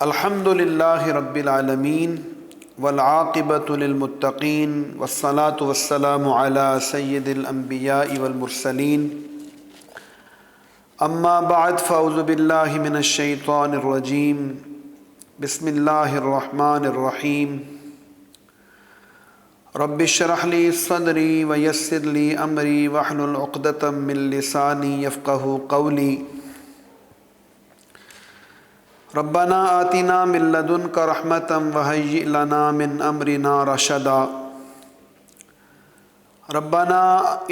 الحمد للہ رب العالمین والعاقبۃ للمتقین والصلاة والسلام علی سید الانبیاء والمرسلین اما بعد فاعوذ باللہ من الشیطان الرجیم بسم اللہ الرحمن الرحیم رب اشرح لی صدری ویسر لی امری واحلل عقدۃ من لسانی یفقہوا قولی ربنا آتنا من لدنک رحمۃ وہیئ لنا من امرنا رشدا ربنا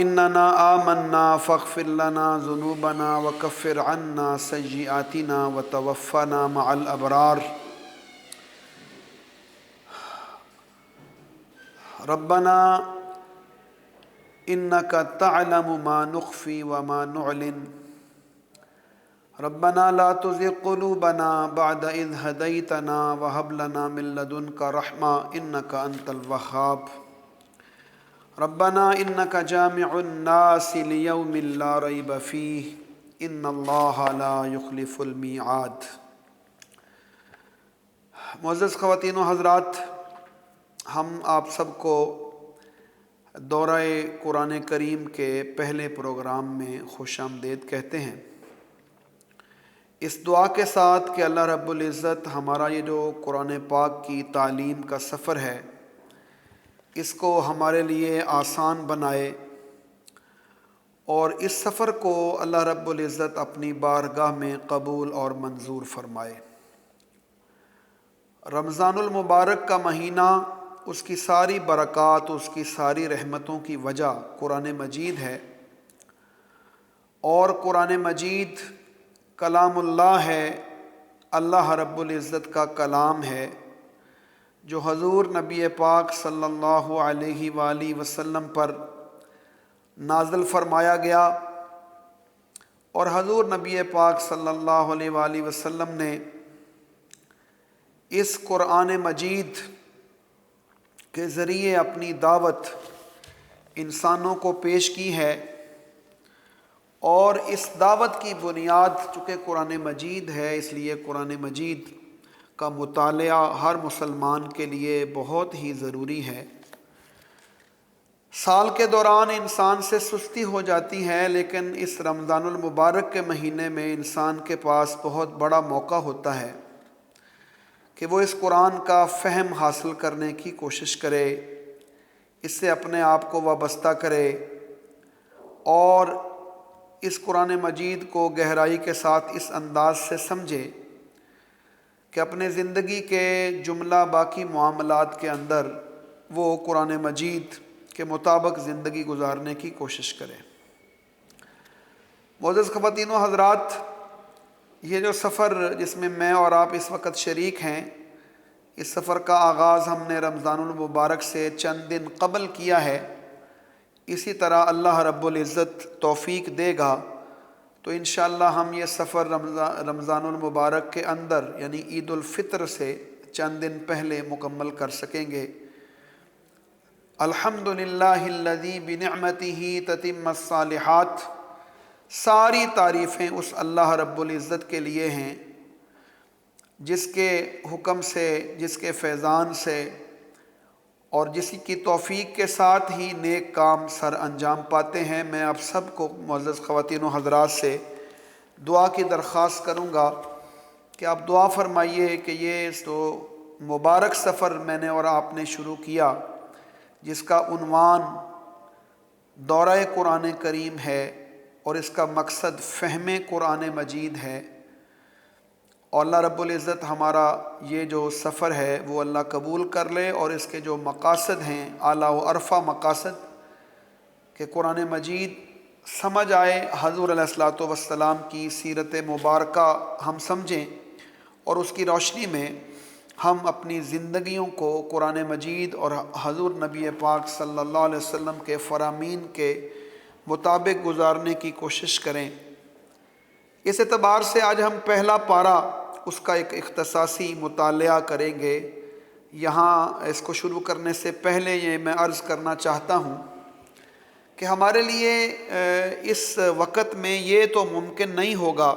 اننا آمنا فاغفر لنا ذنوبنا وکفر عنا سیئاتنا وتوفنا مع الابرار ربنا انک تعلم ما نخفی وما نعلن ربنا لا تزغ قلوبنا بعد إذ هديتنا وهب لنا من لدنك رحمة إنك أنت الوهاب ربنا إنك جامع الناس ليوم لا ريب فيه إن الله لا يخلف الميعاد۔ معزز خواتین و حضرات، ہم آپ سب کو دورہ قرآن کریم کے پہلے پروگرام میں خوش آمدید کہتے ہیں، اس دعا کے ساتھ کہ اللہ رب العزت ہمارا یہ جو قرآن پاک کی تعلیم کا سفر ہے اس کو ہمارے لیے آسان بنائے اور اس سفر کو اللہ رب العزت اپنی بارگاہ میں قبول اور منظور فرمائے۔ رمضان المبارک کا مہینہ، اس کی ساری برکات، اس کی ساری رحمتوں کی وجہ قرآن مجید ہے، اور قرآن مجید کلام اللہ ہے، اللہ رب العزت کا کلام ہے جو حضور نبی پاک صلی اللہ علیہ وآلہ وسلم پر نازل فرمایا گیا، اور حضور نبی پاک صلی اللہ علیہ وآلہ وسلم نے اس قرآن مجید کے ذریعے اپنی دعوت انسانوں کو پیش کی ہے، اور اس دعوت کی بنیاد چونکہ قرآن مجید ہے، اس لیے قرآن مجید کا مطالعہ ہر مسلمان کے لیے بہت ہی ضروری ہے۔ سال کے دوران انسان سے سستی ہو جاتی ہے، لیکن اس رمضان المبارک کے مہینے میں انسان کے پاس بہت بڑا موقع ہوتا ہے کہ وہ اس قرآن کا فہم حاصل کرنے کی کوشش کرے، اس سے اپنے آپ کو وابستہ کرے، اور اس قرآن مجید کو گہرائی کے ساتھ اس انداز سے سمجھے کہ اپنے زندگی کے جملہ باقی معاملات کے اندر وہ قرآن مجید کے مطابق زندگی گزارنے کی کوشش کرے۔ معزز خواتین و حضرات، یہ جو سفر جس میں میں اور آپ اس وقت شریک ہیں، اس سفر کا آغاز ہم نے رمضان المبارک سے چند دن قبل کیا ہے۔ اسی طرح اللہ رب العزت توفیق دے گا تو انشاءاللہ ہم یہ سفر رمضان المبارک کے اندر یعنی عید الفطر سے چند دن پہلے مکمل کر سکیں گے۔ الحمدللہ الذی بنعمتہ تتم الصالحات، ساری تعریفیں اس اللہ رب العزت کے لیے ہیں جس کے حکم سے، جس کے فیضان سے اور جس کی توفیق کے ساتھ ہی نیک کام سر انجام پاتے ہیں۔ میں آپ سب کو معزز خواتین و حضرات سے دعا کی درخواست کروں گا کہ آپ دعا فرمائیے کہ یہ تو مبارک سفر میں نے اور آپ نے شروع کیا، جس کا عنوان دورہ قرآن کریم ہے اور اس کا مقصد فہم قرآن مجید ہے، اور اللہ رب العزت ہمارا یہ جو سفر ہے وہ اللہ قبول کر لے، اور اس کے جو مقاصد ہیں اعلیٰ و ارفع مقاصد کہ قرآن مجید سمجھ آئے، حضور علیہ الصلوۃ والسلام کی سیرت مبارکہ ہم سمجھیں، اور اس کی روشنی میں ہم اپنی زندگیوں کو قرآن مجید اور حضور نبی پاک صلی اللہ علیہ وسلم کے فرامین کے مطابق گزارنے کی کوشش کریں۔ اس اعتبار سے آج ہم پہلا پارہ اس کا ایک اختصاصی مطالعہ کریں گے۔ یہاں اس کو شروع کرنے سے پہلے یہ میں عرض کرنا چاہتا ہوں کہ ہمارے لیے اس وقت میں یہ تو ممکن نہیں ہوگا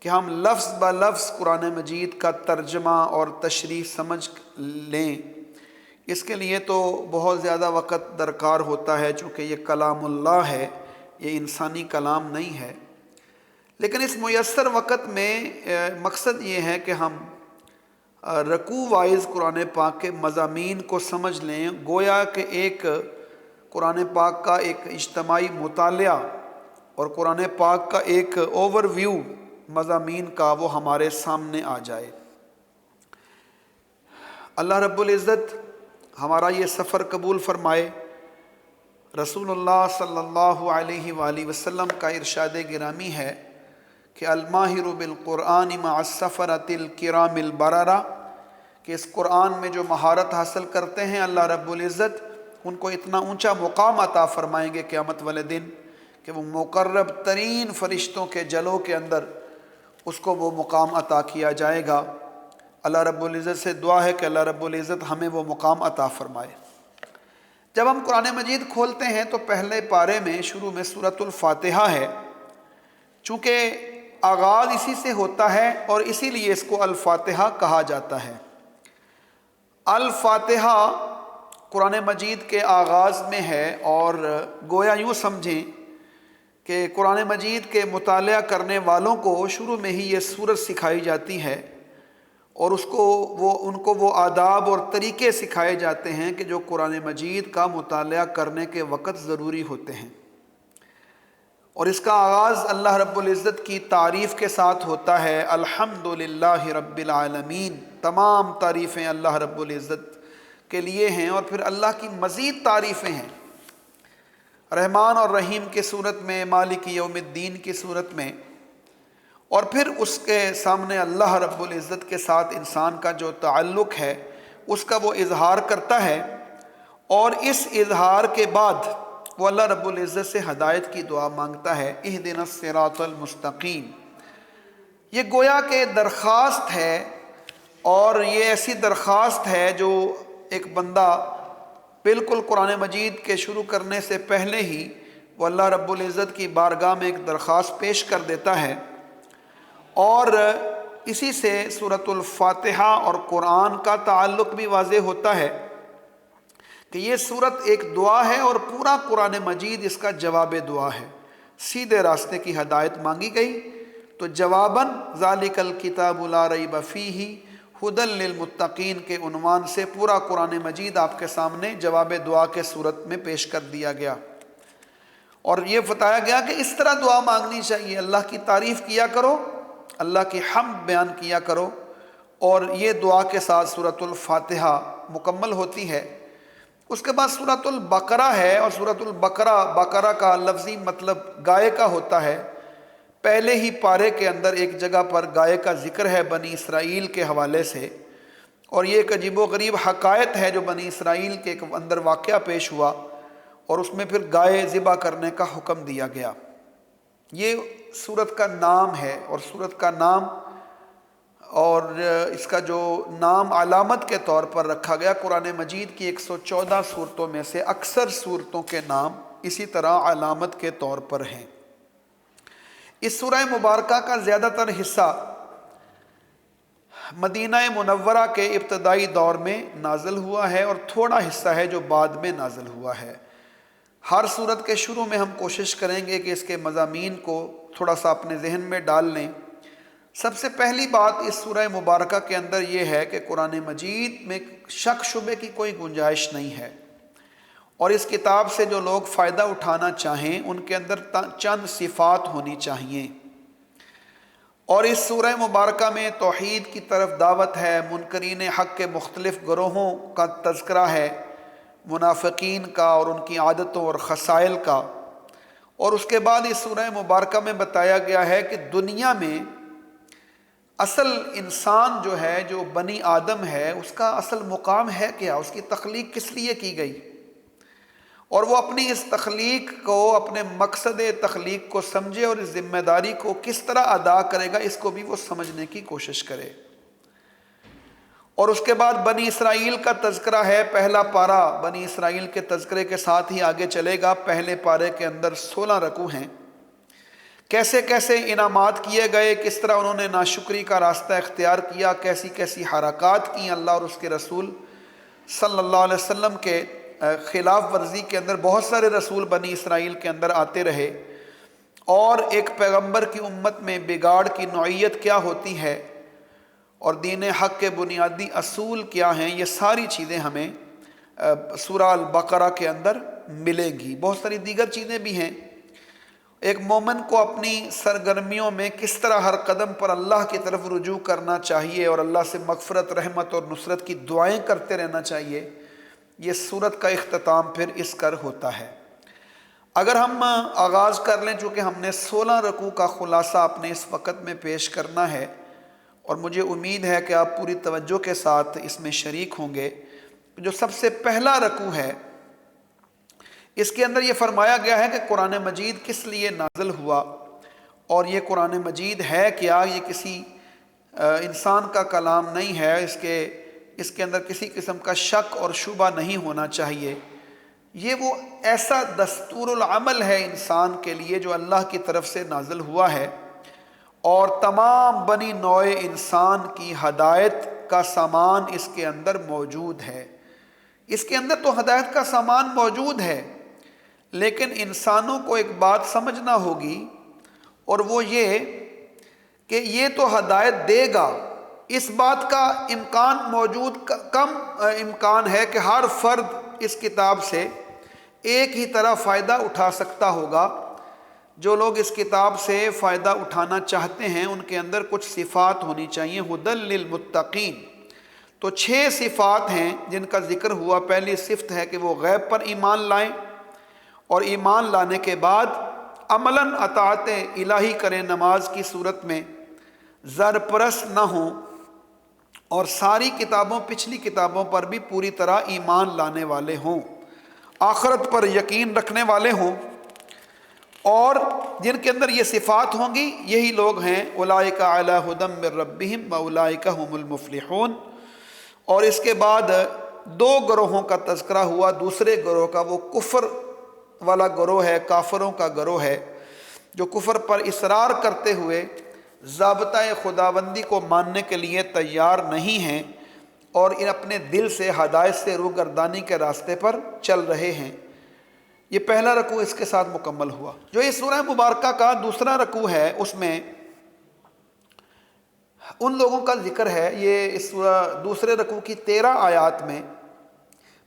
کہ ہم لفظ بہ لفظ قرآن مجید کا ترجمہ اور تشریح سمجھ لیں، اس کے لیے تو بہت زیادہ وقت درکار ہوتا ہے، چونکہ یہ کلام اللہ ہے، یہ انسانی کلام نہیں ہے۔ لیکن اس میسر وقت میں مقصد یہ ہے کہ ہم رکوع وائز قرآن پاک کے مضامین کو سمجھ لیں، گویا کہ ایک قرآن پاک کا ایک اجتماعی مطالعہ اور قرآن پاک کا ایک اوور ویو مضامین کا وہ ہمارے سامنے آ جائے۔ اللہ رب العزت ہمارا یہ سفر قبول فرمائے۔ رسول اللہ صلی اللہ علیہ وآلہ وسلم کا ارشاد گرامی ہے کہ الماہر بالقرآن مع السفرۃ الکرام البررہ، کہ اس قرآن میں جو مہارت حاصل کرتے ہیں اللہ رب العزت ان کو اتنا اونچا مقام عطا فرمائیں گے قیامت والے دن کہ وہ مقرب ترین فرشتوں کے جلوں کے اندر اس کو وہ مقام عطا کیا جائے گا۔ اللہ رب العزت سے دعا ہے کہ اللہ رب العزت ہمیں وہ مقام عطا فرمائے۔ جب ہم قرآن مجید کھولتے ہیں تو پہلے پارے میں شروع میں سورۃ الفاتحہ ہے، چونکہ آغاز اسی سے ہوتا ہے اور اسی لیے اس کو الفاتحہ کہا جاتا ہے۔ الفاتحہ قرآن مجید کے آغاز میں ہے، اور گویا یوں سمجھیں کہ قرآن مجید کے مطالعہ کرنے والوں کو شروع میں ہی یہ سورت سکھائی جاتی ہے، اور ان کو وہ آداب اور طریقے سکھائے جاتے ہیں کہ جو قرآن مجید کا مطالعہ کرنے کے وقت ضروری ہوتے ہیں۔ اور اس کا آغاز اللہ رب العزت کی تعریف کے ساتھ ہوتا ہے، الحمدللہ رب العالمین، تمام تعریفیں اللہ رب العزت کے لیے ہیں، اور پھر اللہ کی مزید تعریفیں ہیں رحمان اور رحیم کی صورت میں، مالک یوم الدین کی صورت میں، اور پھر اس کے سامنے اللہ رب العزت کے ساتھ انسان کا جو تعلق ہے اس کا وہ اظہار کرتا ہے، اور اس اظہار کے بعد وہ اللہ رب العزت سے ہدایت کی دعا مانگتا ہے، اہدنا الصراط المستقیم۔ یہ گویا کہ درخواست ہے، اور یہ ایسی درخواست ہے جو ایک بندہ بالکل قرآن مجید کے شروع کرنے سے پہلے ہی وہ اللہ رب العزت کی بارگاہ میں ایک درخواست پیش کر دیتا ہے، اور اسی سے سورۃ الفاتحہ اور قرآن کا تعلق بھی واضح ہوتا ہے کہ یہ سورت ایک دعا ہے، اور پورا قرآن مجید اس کا جواب دعا ہے۔ سیدھے راستے کی ہدایت مانگی گئی تو جواباً ذالک الکتاب لا ریب فیہ ھدی للمتقین کے عنوان سے پورا قرآن مجید آپ کے سامنے جواب دعا کے صورت میں پیش کر دیا گیا، اور یہ بتایا گیا کہ اس طرح دعا مانگنی چاہیے، اللہ کی تعریف کیا کرو، اللہ کی حمد بیان کیا کرو، اور یہ دعا کے ساتھ سورۃ الفاتحہ مکمل ہوتی ہے۔ اس کے بعد سورۃ البقرہ ہے، اور سورۃ بقرہ کا لفظی مطلب گائے کا ہوتا ہے۔ پہلے ہی پارے کے اندر ایک جگہ پر گائے کا ذکر ہے بنی اسرائیل کے حوالے سے، اور یہ ایک عجیب و غریب حقائق ہے جو بنی اسرائیل کے اندر واقعہ پیش ہوا، اور اس میں پھر گائے ذبح کرنے کا حکم دیا گیا۔ یہ سورت کا نام ہے، اور سورت کا نام اور اس کا جو نام علامت کے طور پر رکھا گیا، قرآن مجید کی 114 صورتوں میں سے اکثر صورتوں کے نام اسی طرح علامت کے طور پر ہیں۔ اس سورہ مبارکہ کا زیادہ تر حصہ مدینہ منورہ کے ابتدائی دور میں نازل ہوا ہے، اور تھوڑا حصہ ہے جو بعد میں نازل ہوا ہے۔ ہر سورت کے شروع میں ہم کوشش کریں گے کہ اس کے مضامین کو تھوڑا سا اپنے ذہن میں ڈال لیں۔ سب سے پہلی بات اس سورہ مبارکہ کے اندر یہ ہے کہ قرآن مجید میں شک شبے کی کوئی گنجائش نہیں ہے، اور اس کتاب سے جو لوگ فائدہ اٹھانا چاہیں ان کے اندر چند صفات ہونی چاہیے۔ اور اس سورہ مبارکہ میں توحید کی طرف دعوت ہے، منکرین حق کے مختلف گروہوں کا تذکرہ ہے، منافقین کا اور ان کی عادتوں اور خصائل کا، اور اس کے بعد اس سورہ مبارکہ میں بتایا گیا ہے کہ دنیا میں اصل انسان جو ہے، جو بنی آدم ہے، اس کا اصل مقام ہے کیا، اس کی تخلیق کس لیے کی گئی، اور وہ اپنی اس تخلیق کو، اپنے مقصد تخلیق کو سمجھے، اور اس ذمہ داری کو کس طرح ادا کرے گا اس کو بھی وہ سمجھنے کی کوشش کرے۔ اور اس کے بعد بنی اسرائیل کا تذکرہ ہے۔ پہلا پارہ بنی اسرائیل کے تذکرے کے ساتھ ہی آگے چلے گا۔ پہلے پارے کے اندر 16 رکوع ہیں کیسے کیسے انعامات کیے گئے، کس طرح انہوں نے ناشکری کا راستہ اختیار کیا، کیسی کیسی حرکات کی اللہ اور اس کے رسول صلی اللہ علیہ وسلم کے خلاف ورزی کے اندر بہت سارے رسول بنی اسرائیل کے اندر آتے رہے، اور ایک پیغمبر کی امت میں بگاڑ کی نوعیت کیا ہوتی ہے اور دین حق کے بنیادی اصول کیا ہیں، یہ ساری چیزیں ہمیں سورہ البقرہ کے اندر ملیں گی۔ بہت ساری دیگر چیزیں بھی ہیں۔ ایک مومن کو اپنی سرگرمیوں میں کس طرح ہر قدم پر اللہ کی طرف رجوع کرنا چاہیے اور اللہ سے مغفرت، رحمت اور نصرت کی دعائیں کرتے رہنا چاہیے، یہ سورت کا اختتام پھر اس کر ہوتا ہے۔ اگر ہم آغاز کر لیں، چونکہ ہم نے 16 رکوع کا خلاصہ اپنے اس وقت میں پیش کرنا ہے، اور مجھے امید ہے کہ آپ پوری توجہ کے ساتھ اس میں شریک ہوں گے۔ جو سب سے پہلا رکوع ہے، اس کے اندر یہ فرمایا گیا ہے کہ قرآن مجید کس لیے نازل ہوا، اور یہ قرآن مجید ہے کیا، یہ کسی انسان کا کلام نہیں ہے، اس کے اندر کسی قسم کا شک اور شبہ نہیں ہونا چاہیے۔ یہ وہ ایسا دستور العمل ہے انسان کے لیے جو اللہ کی طرف سے نازل ہوا ہے، اور تمام بنی نوع انسان کی ہدایت کا سامان اس کے اندر موجود ہے۔ اس کے اندر تو ہدایت کا سامان موجود ہے، لیکن انسانوں کو ایک بات سمجھنا ہوگی، اور وہ یہ کہ یہ تو ہدایت دے گا، اس بات کا امکان موجود کم امکان ہے کہ ہر فرد اس کتاب سے ایک ہی طرح فائدہ اٹھا سکتا ہوگا۔ جو لوگ اس کتاب سے فائدہ اٹھانا چاہتے ہیں ان کے اندر کچھ صفات ہونی چاہیے۔ ھدی للمتقین، تو 6 صفات ہیں جن کا ذکر ہوا۔ پہلی صفت ہے کہ وہ غیب پر ایمان لائیں، اور ایمان لانے کے بعد عملاً اطاعت الہی کریں، نماز کی صورت میں زر پرست نہ ہوں، اور ساری کتابوں، پچھلی کتابوں پر بھی پوری طرح ایمان لانے والے ہوں، آخرت پر یقین رکھنے والے ہوں، اور جن کے اندر یہ صفات ہوں گی یہی لوگ ہیں اولئک علی ھدی من ربہم واولئک ھم المفلحون۔ اور اس کے بعد 2 گروہوں کا تذکرہ ہوا۔ دوسرے گروہ کا وہ کفر والا گروہ ہے، کافروں کا گروہ ہے، جو کفر پر اصرار کرتے ہوئے ضابطہ خداوندی کو ماننے کے لیے تیار نہیں ہیں، اور ان اپنے دل سے ہدایت سے روگردانی کے راستے پر چل رہے ہیں۔ یہ پہلا رکوع اس کے ساتھ مکمل ہوا۔ جو اس سورہ مبارکہ کا دوسرا رکوع ہے، اس میں ان لوگوں کا ذکر ہے۔ یہ اس دوسرے رکوع کی 13 آیات میں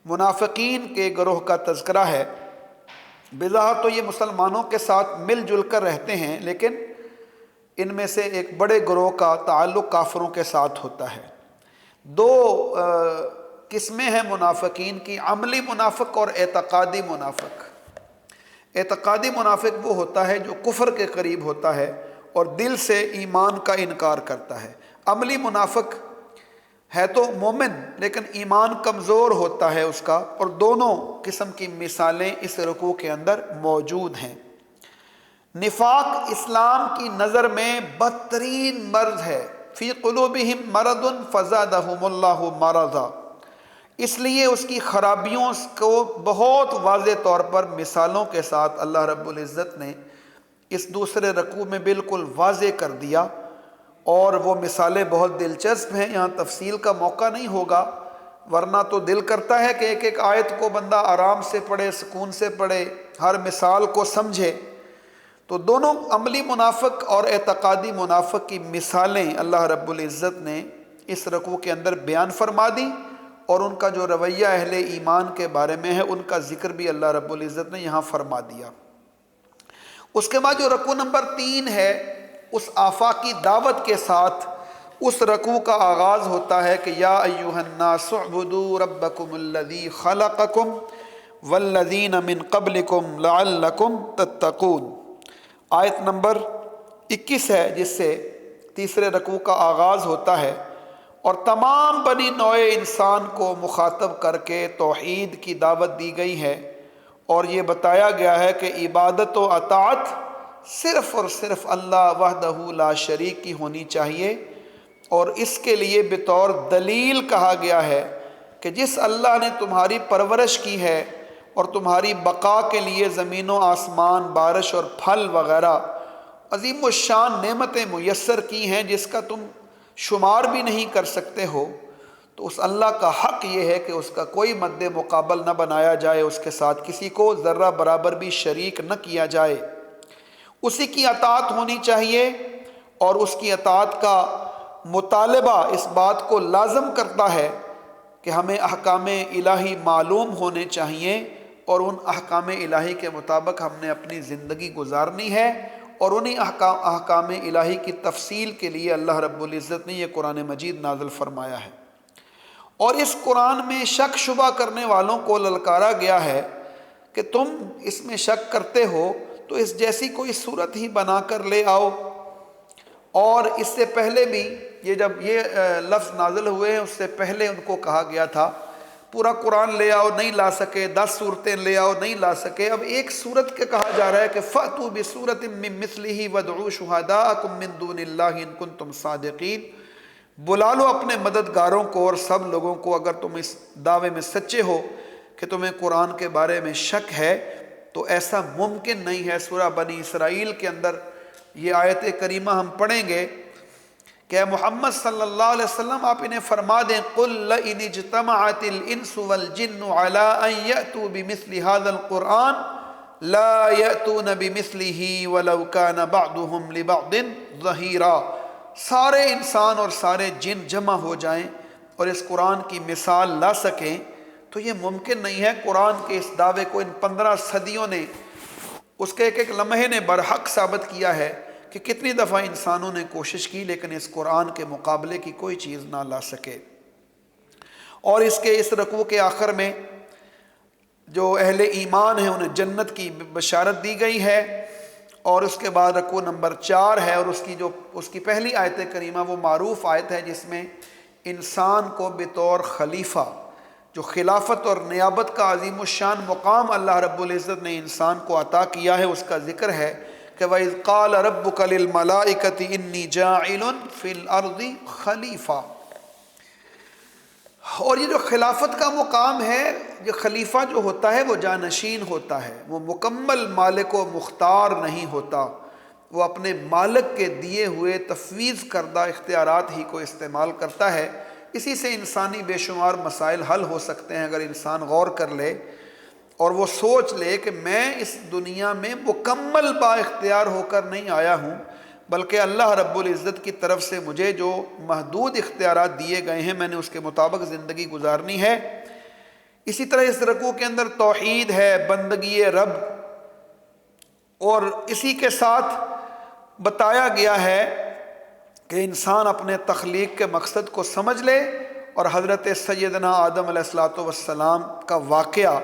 منافقین کے گروہ کا تذکرہ ہے۔ بظاہر تو یہ مسلمانوں کے ساتھ مل جل کر رہتے ہیں، لیکن ان میں سے ایک بڑے گروہ کا تعلق کافروں کے ساتھ ہوتا ہے۔ 2 قسمیں ہیں منافقین کی، عملی منافق اور اعتقادی منافق۔ اعتقادی منافق وہ ہوتا ہے جو کفر کے قریب ہوتا ہے اور دل سے ایمان کا انکار کرتا ہے۔ عملی منافق ہے تو مومن لیکن ایمان کمزور ہوتا ہے اس کا، اور دونوں قسم کی مثالیں اس رکوع کے اندر موجود ہیں۔ نفاق اسلام کی نظر میں بدترین مرض ہے۔ فی قلوبہم مرض فزادہم اللہ مرضا، اس لیے اس کی خرابیوں کو بہت واضح طور پر مثالوں کے ساتھ اللہ رب العزت نے اس دوسرے رکوع میں بالکل واضح کر دیا، اور وہ مثالیں بہت دلچسپ ہیں۔ یہاں تفصیل کا موقع نہیں ہوگا، ورنہ تو دل کرتا ہے کہ ایک ایک آیت کو بندہ آرام سے پڑھے، سکون سے پڑھے، ہر مثال کو سمجھے۔ تو دونوں عملی منافق اور اعتقادی منافق کی مثالیں اللہ رب العزت نے اس رکوع کے اندر بیان فرما دی، اور ان کا جو رویہ اہل ایمان کے بارے میں ہے ان کا ذکر بھی اللہ رب العزت نے یہاں فرما دیا۔ اس کے بعد جو رکوع نمبر 3 ہے، اس آفاقی دعوت کے ساتھ اس رکوع کا آغاز ہوتا ہے کہ یا ایھا الناس اعبدوا ربکم الذی خلقکم والذین من قبلکم لعلکم تتقون۔ آیت نمبر 21 ہے جس سے تیسرے رکوع کا آغاز ہوتا ہے، اور تمام بنی نوع انسان کو مخاطب کر کے توحید کی دعوت دی گئی ہے، اور یہ بتایا گیا ہے کہ عبادت و اطاعت صرف اور صرف اللہ وحدہ لا شریک کی ہونی چاہیے، اور اس کے لیے بطور دلیل کہا گیا ہے کہ جس اللہ نے تمہاری پرورش کی ہے اور تمہاری بقا کے لیے زمین و آسمان، بارش اور پھل وغیرہ عظیم الشان نعمتیں میسر کی ہیں جس کا تم شمار بھی نہیں کر سکتے ہو، تو اس اللہ کا حق یہ ہے کہ اس کا کوئی مد مقابل نہ بنایا جائے، اس کے ساتھ کسی کو ذرہ برابر بھی شریک نہ کیا جائے، اسی کی اطاعت ہونی چاہیے، اور اس کی اطاعت کا مطالبہ اس بات کو لازم کرتا ہے کہ ہمیں احکام الہی معلوم ہونے چاہیے، اور ان احکام الہی کے مطابق ہم نے اپنی زندگی گزارنی ہے، اور انہی احکام الہی کی تفصیل کے لیے اللہ رب العزت نے یہ قرآن مجید نازل فرمایا ہے۔ اور اس قرآن میں شک شبہ کرنے والوں کو للکارا گیا ہے کہ تم اس میں شک کرتے ہو تو اس جیسی کوئی صورت ہی بنا کر لے آؤ۔ اور اس سے پہلے بھی جب یہ لفظ نازل ہوئے ہیں، اس سے پہلے ان کو کہا گیا تھا پورا قرآن لے آؤ، نہیں لا سکے، 10 صورتیں لے آؤ، نہیں لا سکے، اب ایک صورت کے کہا جا رہا ہے کہ فَأْتُوا بِصُورَةٍ مِّن مِّثْلِهِ وَادْعُوا شُهَدَاءَكُم مِّن دُونِ اللَّهِ إِن كُنتُمْ صَادِقِينَ، بلا لو اپنے مددگاروں کو اور سب لوگوں کو اگر تم اس دعوے میں سچے ہو کہ تمہیں قرآن کے بارے میں شک ہے، تو ایسا ممکن نہیں ہے۔ سورہ بنی اسرائیل کے اندر یہ آیت کریمہ ہم پڑھیں گے کہ اے محمد صلی اللہ علیہ وسلم آپ انہیں فرما دیں قُلْ لَئِنِ اجْتَمَعَتِ الْإِنسُ وَالْجِنُّ عَلَىٰ أَن يَأْتُوا بِمِثْلِ هَذَا الْقُرْآنِ لَا يَأْتُونَ بِمِثْلِهِ وَلَوْ كَانَ بَعْضُهُمْ لِبَعْضٍ ظَهِيرًا، سارے انسان اور سارے جن جمع ہو جائیں اور اس قرآن کی مثال لا سکیں تو یہ ممکن نہیں ہے۔ قرآن کے اس دعوے کو ان 15 صدیوں نے، اس کے ایک ایک لمحے نے برحق ثابت کیا ہے کہ کتنی دفعہ انسانوں نے کوشش کی لیکن اس قرآن کے مقابلے کی کوئی چیز نہ لا سکے۔ اور اس کے اس رکوع کے آخر میں جو اہل ایمان ہیں انہیں جنت کی بشارت دی گئی ہے، اور اس کے بعد رکوع نمبر 4 ہے، اور اس کی پہلی آیت کریمہ وہ معروف آیت ہے جس میں انسان کو بطور خلیفہ، جو خلافت اور نیابت کا عظیم الشان مقام اللہ رب العزت نے انسان کو عطا کیا ہے، اس کا ذکر ہے کہ وَإِذْ قَالَ رَبُّكَ لِلْمَلَائِكَةِ إِنِّي جَاعِلٌ فِي الْأَرْضِ خَلِيفَةً۔ اور یہ جو خلافت کا مقام ہے، یہ خلیفہ جو ہوتا ہے وہ جانشین ہوتا ہے، وہ مکمل مالک و مختار نہیں ہوتا، وہ اپنے مالک کے دیے ہوئے تفویض کردہ اختیارات ہی کو استعمال کرتا ہے۔ اسی سے انسانی بے شمار مسائل حل ہو سکتے ہیں اگر انسان غور کر لے اور وہ سوچ لے کہ میں اس دنیا میں مکمل با اختیار ہو کر نہیں آیا ہوں، بلکہ اللہ رب العزت کی طرف سے مجھے جو محدود اختیارات دیے گئے ہیں میں نے اس کے مطابق زندگی گزارنی ہے۔ اسی طرح اس رکوع کے اندر توحید ہے، بندگی رب، اور اسی کے ساتھ بتایا گیا ہے کہ انسان اپنے تخلیق کے مقصد کو سمجھ لے، اور حضرت سیدنا آدم علیہ السلام کا واقعہ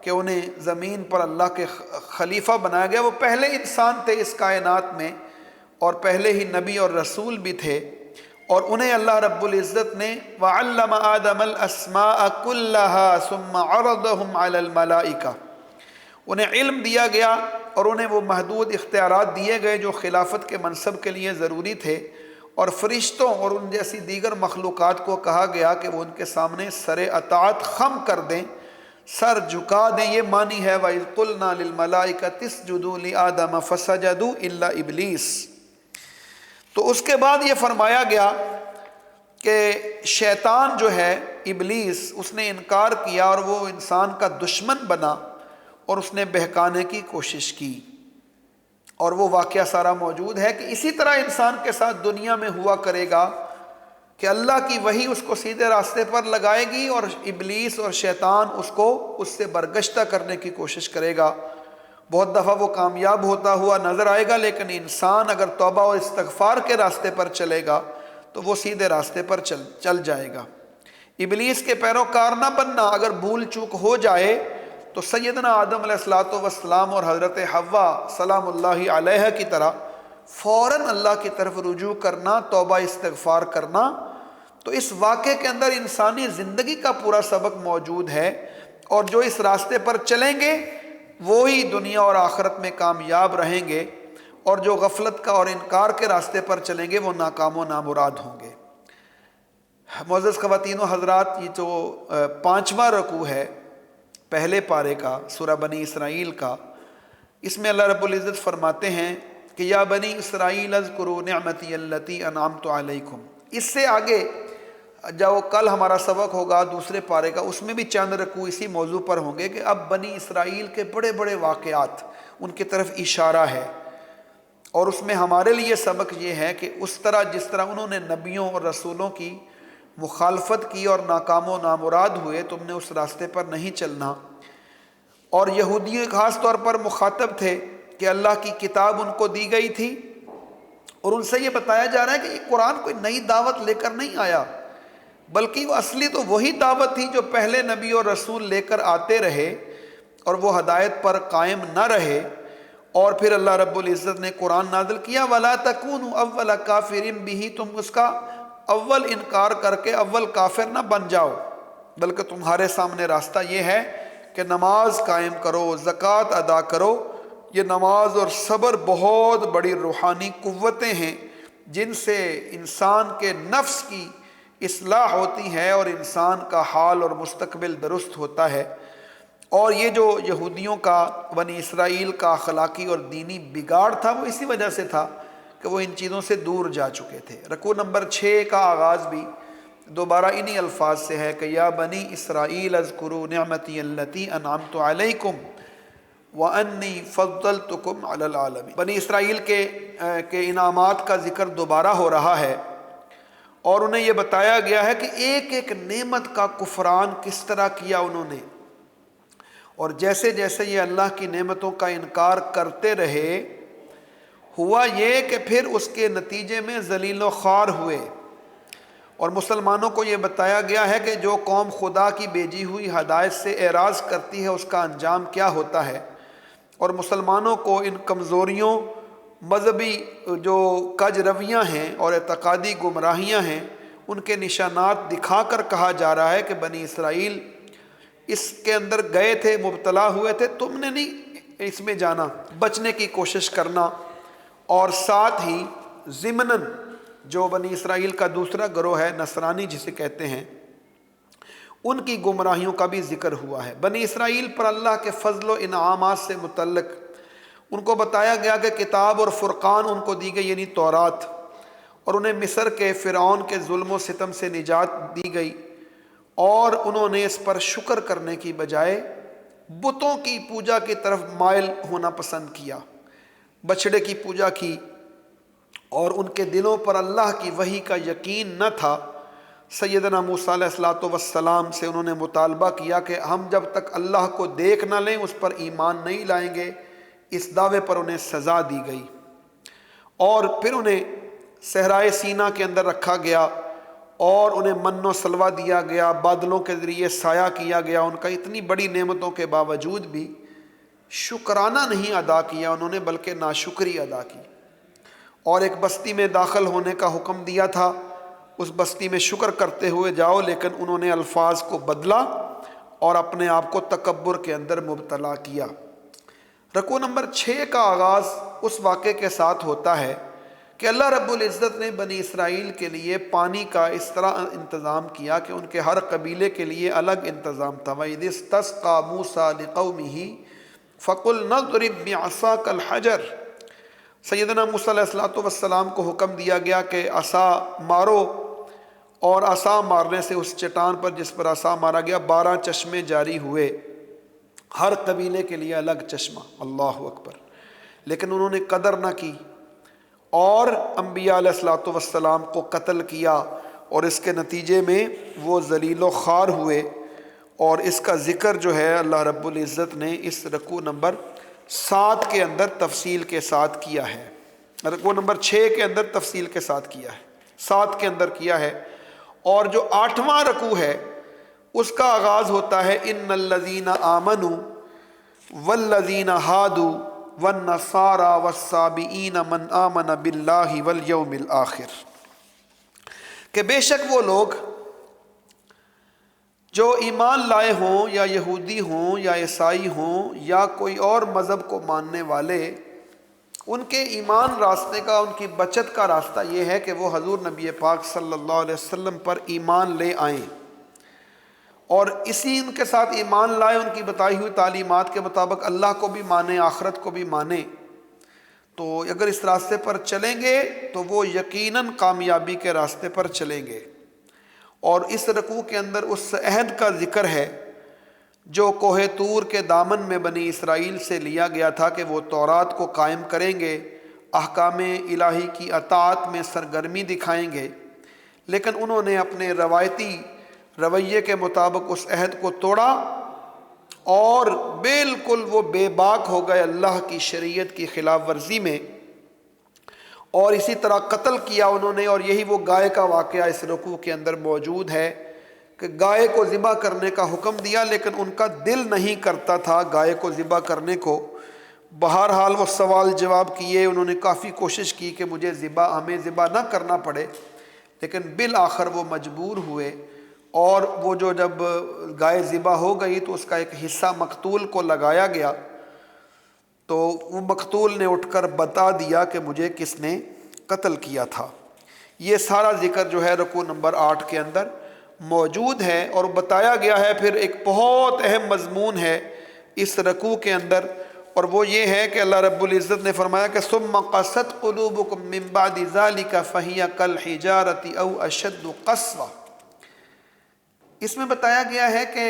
کہ انہیں زمین پر اللہ کے خلیفہ بنایا گیا، وہ پہلے انسان تھے اس کائنات میں اور پہلے ہی نبی اور رسول بھی تھے، اور انہیں اللہ رب العزت نے وَعَلَّمَ آدَمَ الْأَسْمَاءَ كُلَّهَا ثُمَّ عَرَضَهُمْ عَلَى الْمَلَائِكَةِ، انہیں علم دیا گیا اور انہیں وہ محدود اختیارات دیے گئے جو خلافت کے منصب کے لیے ضروری تھے، اور فرشتوں اور ان جیسی دیگر مخلوقات کو کہا گیا کہ وہ ان کے سامنے سر اطاعت خم کر دیں، سر جھکا دیں۔ یہ معنی ہے وَإِذْ قُلْنَا لِلْمَلَائِكَةِ اسْجُدُوا لِآدَمَ فَسَجَدُوا إِلَّا إِبْلِيسَ۔ تو اس کے بعد یہ فرمایا گیا کہ شیطان جو ہے ابلیس، اس نے انکار کیا اور وہ انسان کا دشمن بنا اور اس نے بہکانے کی کوشش کی، اور وہ واقعہ سارا موجود ہے کہ اسی طرح انسان کے ساتھ دنیا میں ہوا کرے گا کہ اللہ کی وحی اس کو سیدھے راستے پر لگائے گی اور ابلیس اور شیطان اس کو اس سے برگشتہ کرنے کی کوشش کرے گا۔ بہت دفعہ وہ کامیاب ہوتا ہوا نظر آئے گا، لیکن انسان اگر توبہ اور استغفار کے راستے پر چلے گا تو وہ سیدھے راستے پر چل جائے گا۔ ابلیس کے پیروکار نہ بننا، اگر بھول چوک ہو جائے تو سیدنا آدم علیہ السلام اور حضرت حوا سلام اللہ علیہ کی طرح فوراً اللہ کی طرف رجوع کرنا، توبہ استغفار کرنا۔ تو اس واقعے کے اندر انسانی زندگی کا پورا سبق موجود ہے، اور جو اس راستے پر چلیں گے وہی دنیا اور آخرت میں کامیاب رہیں گے، اور جو غفلت کا اور انکار کے راستے پر چلیں گے وہ ناکام و نامراد ہوں گے۔ معزز خواتین و حضرات، یہ جو 5واں رکوع ہے پہلے پارے کا سورہ بنی اسرائیل کا، اس میں اللہ رب العزت فرماتے ہیں کہ یا بنی اسرائیل اذکروا نعمتی التی انعمت علیکم۔ اس سے آگے جو کل ہمارا سبق ہوگا دوسرے پارے کا، اس میں بھی چند رکوع اسی موضوع پر ہوں گے کہ اب بنی اسرائیل کے بڑے بڑے واقعات ان کی طرف اشارہ ہے، اور اس میں ہمارے لیے سبق یہ ہے کہ اس طرح جس طرح انہوں نے نبیوں اور رسولوں کی مخالفت کی اور ناکام و نامراد ہوئے، تم نے اس راستے پر نہیں چلنا۔ اور یہودی خاص طور پر مخاطب تھے کہ اللہ کی کتاب ان کو دی گئی تھی، اور ان سے یہ بتایا جا رہا ہے کہ یہ قرآن کوئی نئی دعوت لے کر نہیں آیا، بلکہ وہ اصلی تو وہی دعوت تھی جو پہلے نبی اور رسول لے کر آتے رہے، اور وہ ہدایت پر قائم نہ رہے۔ اور پھر اللہ رب العزت نے قرآن نازل کیا وَلَا تَكُونُوا أَوَّلَ كَافِرٍ بِهِ، تم اس کا اول انکار کر کے اول کافر نہ بن جاؤ، بلکہ تمہارے سامنے راستہ یہ ہے کہ نماز قائم کرو، زکوٰۃ ادا کرو۔ یہ نماز اور صبر بہت بڑی روحانی قوتیں ہیں جن سے انسان کے نفس کی اصلاح ہوتی ہے اور انسان کا حال اور مستقبل درست ہوتا ہے۔ اور یہ جو یہودیوں کا بنی اسرائیل کا اخلاقی اور دینی بگاڑ تھا، وہ اسی وجہ سے تھا کہ وہ ان چیزوں سے دور جا چکے تھے۔ رکوع نمبر 6 کا آغاز بھی دوبارہ انہی الفاظ سے ہے کہ یا بنی اسرائیل اذکروا نعمتی التی انعمت علیکم وانی فضلتکم علی العالمین۔ بنی اسرائیل کے انعامات کا ذکر دوبارہ ہو رہا ہے، اور انہیں یہ بتایا گیا ہے کہ ایک ایک نعمت کا کفران کس طرح کیا انہوں نے، اور جیسے جیسے یہ اللہ کی نعمتوں کا انکار کرتے رہے، ہوا یہ کہ پھر اس کے نتیجے میں ذلیل و خوار ہوئے۔ اور مسلمانوں کو یہ بتایا گیا ہے کہ جو قوم خدا کی بھیجی ہوئی ہدایت سے اعراض کرتی ہے اس کا انجام کیا ہوتا ہے، اور مسلمانوں کو ان کمزوریوں، مذہبی جو کج رویاں ہیں اور اعتقادی گمراہیاں ہیں، ان کے نشانات دکھا کر کہا جا رہا ہے کہ بنی اسرائیل اس کے اندر گئے تھے، مبتلا ہوئے تھے، تم نے نہیں اس میں جانا، بچنے کی کوشش کرنا۔ اور ساتھ ہی ضمناً جو بنی اسرائیل کا دوسرا گروہ ہے نصرانی جسے کہتے ہیں، ان کی گمراہیوں کا بھی ذکر ہوا ہے۔ بنی اسرائیل پر اللہ کے فضل و انعامات سے متعلق ان کو بتایا گیا کہ کتاب اور فرقان ان کو دی گئی، یعنی تورات، اور انہیں مصر کے فرعون کے ظلم و ستم سے نجات دی گئی، اور انہوں نے اس پر شکر کرنے کی بجائے بتوں کی پوجا کی طرف مائل ہونا پسند کیا، بچھڑے کی پوجا کی، اور ان کے دلوں پر اللہ کی وحی کا یقین نہ تھا۔ سیدنا موسیٰ علیہ السلام سے انہوں نے مطالبہ کیا کہ ہم جب تک اللہ کو دیکھ نہ لیں اس پر ایمان نہیں لائیں گے۔ اس دعوے پر انہیں سزا دی گئی، اور پھر انہیں صحرائے سینا کے اندر رکھا گیا، اور انہیں من و سلوہ دیا گیا، بادلوں کے ذریعے سایہ کیا گیا۔ ان کا اتنی بڑی نعمتوں کے باوجود بھی شکرانہ نہیں ادا کیا انہوں نے، بلکہ ناشکری ادا کی، اور ایک بستی میں داخل ہونے کا حکم دیا تھا، اس بستی میں شکر کرتے ہوئے جاؤ، لیکن انہوں نے الفاظ کو بدلا اور اپنے آپ کو تکبر کے اندر مبتلا کیا۔ رکوع نمبر 6 کا آغاز اس واقعے کے ساتھ ہوتا ہے کہ اللہ رب العزت نے بنی اسرائیل کے لیے پانی کا اس طرح انتظام کیا کہ ان کے ہر قبیلے کے لیے الگ انتظام تھا۔ وَإِذِ اسْتَسْقَىٰ مُوسَىٰ لِقَوْمِهِ فَقُلْنَا اضْرِب بِّعَصَاكَ الْحَجَرَ۔ سیدنا موسیٰ علیہ السلام کو حکم دیا گیا کہ عصا مارو، اور عصا مارنے سے اس چٹان پر جس پر عصا مارا گیا 12 چشمے جاری ہوئے، ہر قبیلے کے لیے الگ چشمہ۔ اللہ اکبر! لیکن انہوں نے قدر نہ کی اور انبیاء علیہ السلام کو قتل کیا، اور اس کے نتیجے میں وہ ذلیل و خوار ہوئے۔ اور اس کا ذکر جو ہے اللہ رب العزت نے اس رکوع نمبر 7 کے اندر تفصیل کے ساتھ کیا ہے، رکوع نمبر 6 کے اندر تفصیل کے ساتھ کیا ہے، 7 کے اندر کیا ہے۔ اور جو 8واں رکوع ہے اس کا آغاز ہوتا ہے ان الذین آمنوا والذین ہادوا والنصارى والصابئین من آمن باللہ والیوم الآخر، کہ بے شک وہ لوگ جو ایمان لائے ہوں، یا یہودی ہوں یا عیسائی ہوں یا کوئی اور مذہب کو ماننے والے، ان کے ایمان راستے کا، ان کی بچت کا راستہ یہ ہے کہ وہ حضور نبی پاک صلی اللہ علیہ وسلم پر ایمان لے آئیں، اور اسی ان کے ساتھ ایمان لائے، ان کی بتائی ہوئی تعلیمات کے مطابق اللہ کو بھی مانے، آخرت کو بھی مانے۔ تو اگر اس راستے پر چلیں گے تو وہ یقیناً کامیابی کے راستے پر چلیں گے۔ اور اس رکوع کے اندر اس عہد کا ذکر ہے جو کوہ طور کے دامن میں بنی اسرائیل سے لیا گیا تھا کہ وہ تورات کو قائم کریں گے، احکام الہی کی اطاعت میں سرگرمی دکھائیں گے، لیکن انہوں نے اپنے روایتی رویے کے مطابق اس عہد کو توڑا اور بالکل وہ بے باک ہو گئے اللہ کی شریعت کی خلاف ورزی میں، اور اسی طرح قتل کیا انہوں نے۔ اور یہی وہ گائے کا واقعہ اس رکوع کے اندر موجود ہے کہ گائے کو ذبح کرنے کا حکم دیا لیکن ان کا دل نہیں کرتا تھا گائے کو ذبح کرنے کو۔ بہرحال وہ سوال جواب کیے، انہوں نے کافی کوشش کی کہ ہمیں ذبح نہ کرنا پڑے، لیکن بالآخر وہ مجبور ہوئے، اور وہ جب گائے ذبح ہو گئی تو اس کا ایک حصہ مقتول کو لگایا گیا، تو وہ مقتول نے اٹھ کر بتا دیا کہ مجھے کس نے قتل کیا تھا۔ یہ سارا ذکر جو ہے رکوع نمبر 8 کے اندر موجود ہے، اور بتایا گیا ہے پھر ایک بہت اہم مضمون ہے اس رکوع کے اندر، اور وہ یہ ہے کہ اللہ رب العزت نے فرمایا کہ ثم قست قلوبکم من بعد ذلک فہی کالحجارۃ او اشد قسوہ۔ اس میں بتایا گیا ہے کہ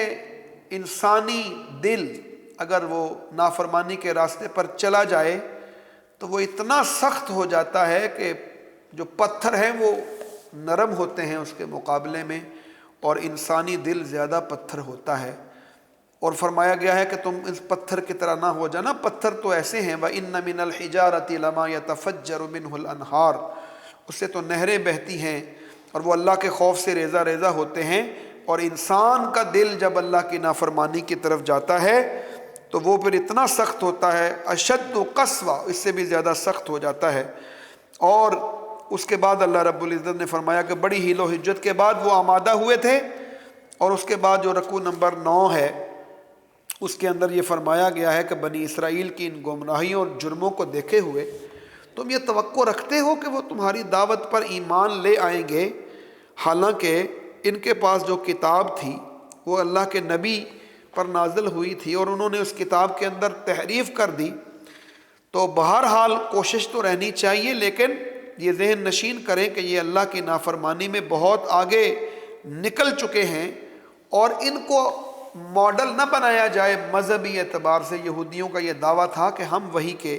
انسانی دل اگر وہ نافرمانی کے راستے پر چلا جائے تو وہ اتنا سخت ہو جاتا ہے کہ جو پتھر ہیں وہ نرم ہوتے ہیں اس کے مقابلے میں، اور انسانی دل زیادہ پتھر ہوتا ہے۔ اور فرمایا گیا ہے کہ تم اس پتھر کی طرح نہ ہو جانا، پتھر تو ایسے ہیں وَإِنَّ مِنَ الْحِجَارَةِ لَمَا يَتَفَجَّرُ مِنْهُ الْأَنْهَارُ، اس سے تو نہریں بہتی ہیں، اور وہ اللہ کے خوف سے ریزہ ریزہ ہوتے ہیں۔ اور انسان کا دل جب اللہ کی نافرمانی کی طرف جاتا ہے تو وہ پھر اتنا سخت ہوتا ہے، اشد قسوہ، اس سے بھی زیادہ سخت ہو جاتا ہے۔ اور اس کے بعد اللہ رب العزت نے فرمایا کہ بڑی حیل و حجت کے بعد وہ آمادہ ہوئے تھے، اور اس کے بعد جو رکوع نمبر 9 ہے اس کے اندر یہ فرمایا گیا ہے کہ بنی اسرائیل کی ان گمراہیوں اور جرموں کو دیکھے ہوئے تم یہ توقع رکھتے ہو کہ وہ تمہاری دعوت پر ایمان لے آئیں گے، حالانکہ ان کے پاس جو کتاب تھی وہ اللہ کے نبی پر نازل ہوئی تھی اور انہوں نے اس کتاب کے اندر تحریف کر دی۔ تو بہرحال کوشش تو رہنی چاہیے، لیکن یہ ذہن نشین کریں کہ یہ اللہ کی نافرمانی میں بہت آگے نکل چکے ہیں، اور ان کو ماڈل نہ بنایا جائے مذہبی اعتبار سے۔ یہودیوں کا یہ دعویٰ تھا کہ ہم وحی کے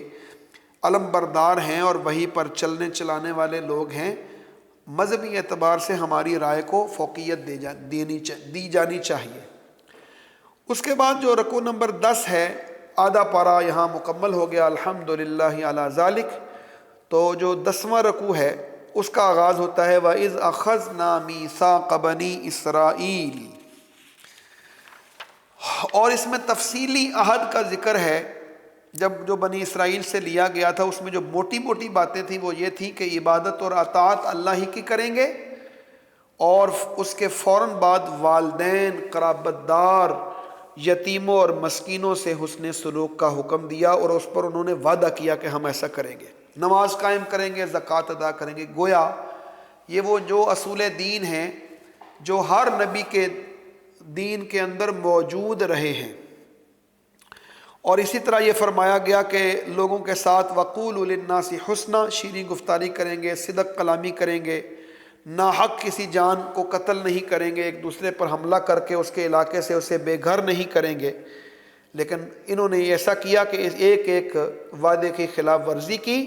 علم بردار ہیں اور وحی پر چلنے چلانے والے لوگ ہیں، مذہبی اعتبار سے ہماری رائے کو فوقیت دی جانی چاہیے۔ اس کے بعد جو رکوع نمبر 10 ہے، آدھا پارہ یہاں مکمل ہو گیا، الحمدللہ علی ذالک۔ تو جو 10واں رکوع ہے اس کا آغاز ہوتا ہے وَإِذْ أَخَذْنَا مِيثَاقَ بَنِي إِسْرَائِيلَ، اور اس میں تفصیلی عہد کا ذکر ہے۔ جب جو بنی اسرائیل سے لیا گیا تھا اس میں جو موٹی موٹی باتیں تھیں وہ یہ تھی کہ عبادت اور اطاعت اللہ ہی کی کریں گے، اور اس کے فوراً بعد والدین، قرابت دار، یتیموں اور مسکینوں سے حسن سلوک کا حکم دیا، اور اس پر انہوں نے وعدہ کیا کہ ہم ایسا کریں گے، نماز قائم کریں گے، زکوٰۃ ادا کریں گے۔ گویا یہ وہ جو اصول دین ہیں جو ہر نبی کے دین کے اندر موجود رہے ہیں۔ اور اسی طرح یہ فرمایا گیا کہ لوگوں کے ساتھ وَقُولُوا لِلنَّاسِ حُسْنًا، شیریں گفتاری کریں گے، صدق کلامی کریں گے، ناحق کسی جان کو قتل نہیں کریں گے، ایک دوسرے پر حملہ کر کے اس کے علاقے سے اسے بے گھر نہیں کریں گے۔ لیکن انہوں نے ایسا کیا کہ ایک ایک وعدے کی خلاف ورزی کی،